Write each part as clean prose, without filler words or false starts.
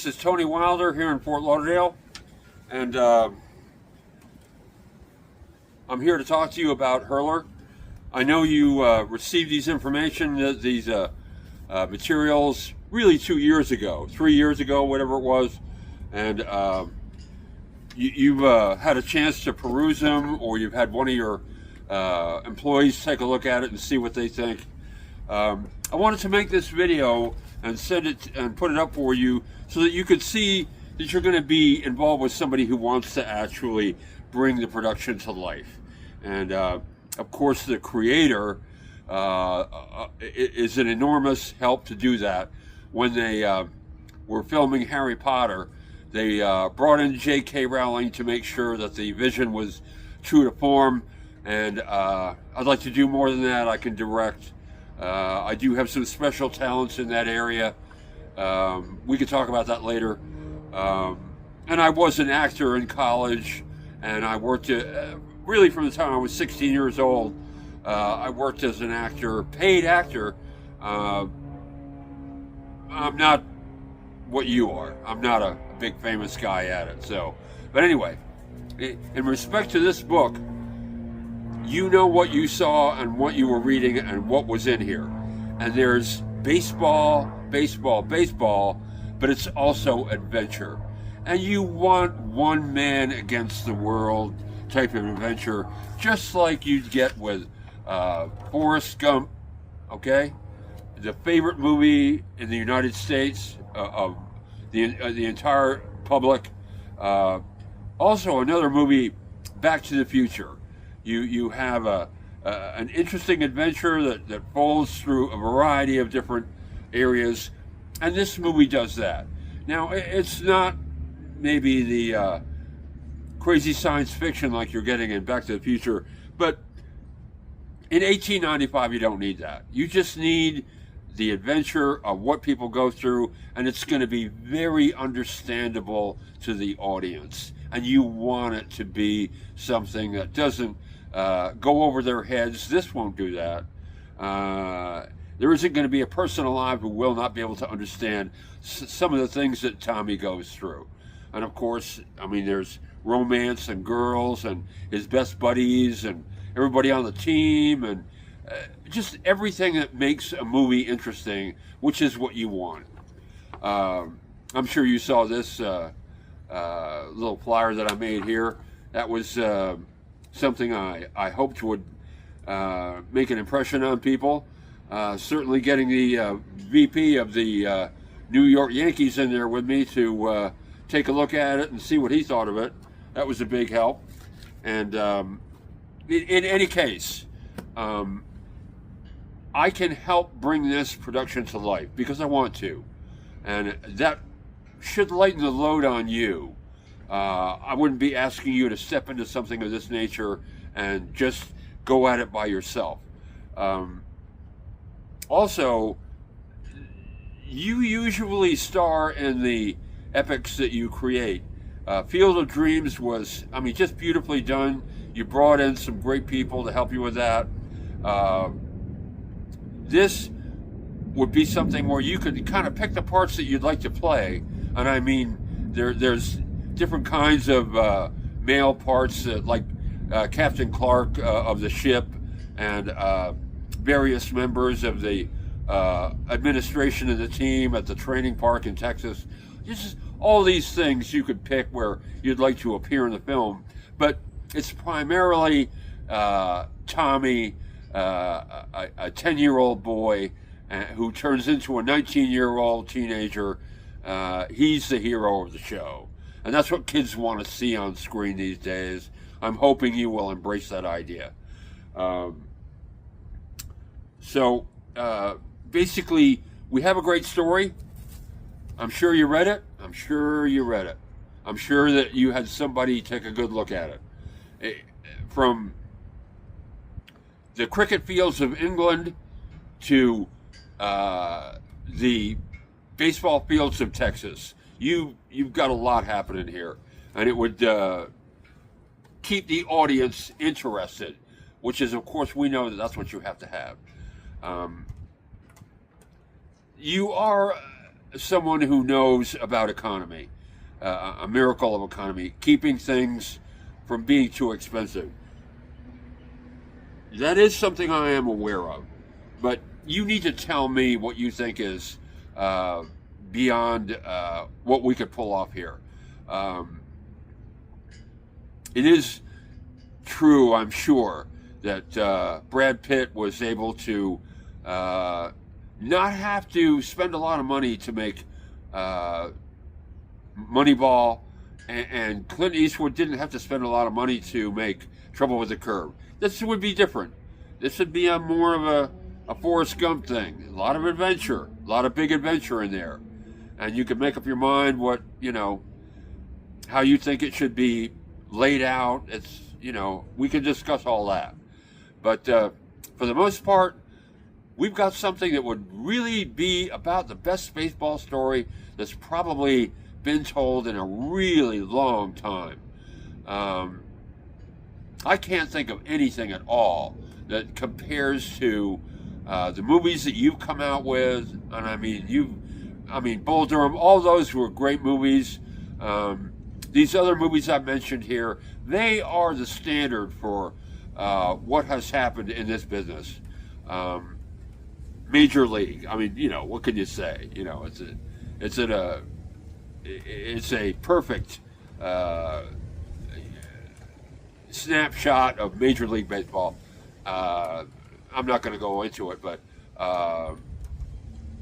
This is Tony Wilder here in Fort Lauderdale, and I'm here to talk to you about Hurler. I know you received these materials really 2 years ago, 3 years ago, whatever it was, and you've had a chance to peruse them, or you've had one of your employees take a look at it and see what they think. I wanted to make this video and send it and put it up for you so that you could see that you're going to be involved with somebody who wants to actually bring the production to life. And of course, the creator is an enormous help to do that. When they were filming Harry Potter, they brought in J.K. Rowling to make sure that the vision was true to form. And I'd like to do more than that. I can direct. I do have some special talents in that area. We could talk about that later. And I was an actor in college, and I worked really from the time I was 16 years old. I worked as an actor, paid actor. I'm not what you are. I'm not a big famous guy at it. But anyway, in respect to this book, you know what you saw and what you were reading and what was in here. And there's baseball, but it's also adventure. And you want one man against the world type of adventure, just like you'd get with Forrest Gump, okay? The favorite movie in the United States of the entire public. Also another movie, Back to the Future. You have an interesting adventure that folds through a variety of different areas, and this movie does that. Now, it's not maybe the crazy science fiction like you're getting in Back to the Future, but in 1895 you don't need that. You just need the adventure of what people go through, and it's going to be very understandable to the audience. And you want it to be something that doesn't go over their heads. This won't do that. There isn't going to be a person alive who will not be able to understand some of the things that Tommy goes through. And of course, I mean, there's romance and girls and his best buddies and everybody on the team and just everything that makes a movie interesting, which is what you want. I'm sure you saw this little flyer that I made here. That was something I hoped would make an impression on people. Certainly getting the VP of the New York Yankees in there with me to take a look at it and see what he thought of it. That was a big help. And in any case, I can help bring this production to life because I want to. And that should lighten the load on you. I wouldn't be asking you to step into something of this nature and just go at it by yourself. Also, you usually star in the epics that you create. Field of Dreams was, I mean, just beautifully done. You brought in some great people to help you with that. This would be something where you could kind of pick the parts that you'd like to play. And I mean, there's different kinds of male parts, like Captain Clark of the ship, and various members of the administration of the team at the training park in Texas. Just all these things you could pick where you'd like to appear in the film. But it's primarily Tommy, a 10-year-old boy who turns into a 19-year-old teenager. He's the hero of the show. And that's what kids want to see on screen these days. I'm hoping you will embrace that idea. Basically, we have a great story. I'm sure you read it. I'm sure that you had somebody take a good look at it. From the cricket fields of England to the baseball fields of Texas, you've got a lot happening here, and it would keep the audience interested, which is, of course, we know that that's what you have to have. You are someone who knows about economy, a miracle of economy, keeping things from being too expensive. That is something I am aware of. But you need to tell me what you think is beyond what we could pull off here. It is true, I'm sure, that Brad Pitt was able to not have to spend a lot of money to make Moneyball, and Clint Eastwood didn't have to spend a lot of money to make Trouble with the Curve. This would be different. This would be more of a Forrest Gump thing. A lot of adventure, a lot of big adventure in there. And you can make up your mind what, how you think it should be laid out. It's, we can discuss all that. But for the most part, we've got something that would really be about the best baseball story that's probably been told in a really long time. I can't think of anything at all that compares to the movies that you've come out with, and I mean Bull Durham, all those were great movies. These other movies I've mentioned here, they are the standard for what has happened in this business. Major League. I mean, what can you say? It's a perfect snapshot of Major League Baseball. I'm not going to go into it, but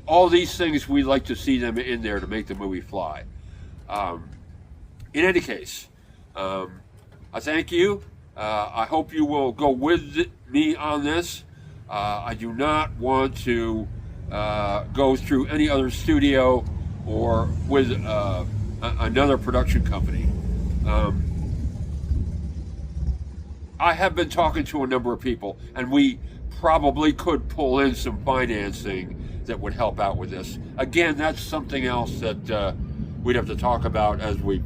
all these things, we like to see them in there to make the movie fly. In any case, I thank you. I hope you will go with me on this. I do not want to go through any other studio or with another production company. I have been talking to a number of people, and we probably could pull in some financing that would help out with this. Again, that's something else that we'd have to talk about as we,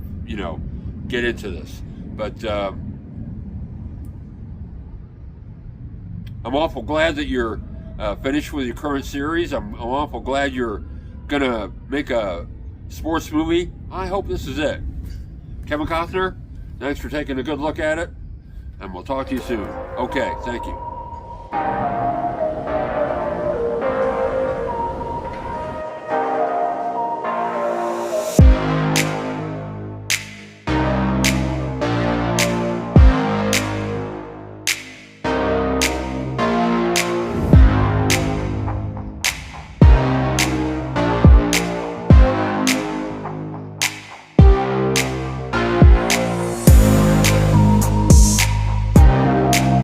get into this. But I'm awful glad that you're finished with your current series. I'm awful glad you're gonna make a sports movie. I hope this is it. Kevin Costner, thanks for taking a good look at it, and we'll talk to you soon. Okay, thank you.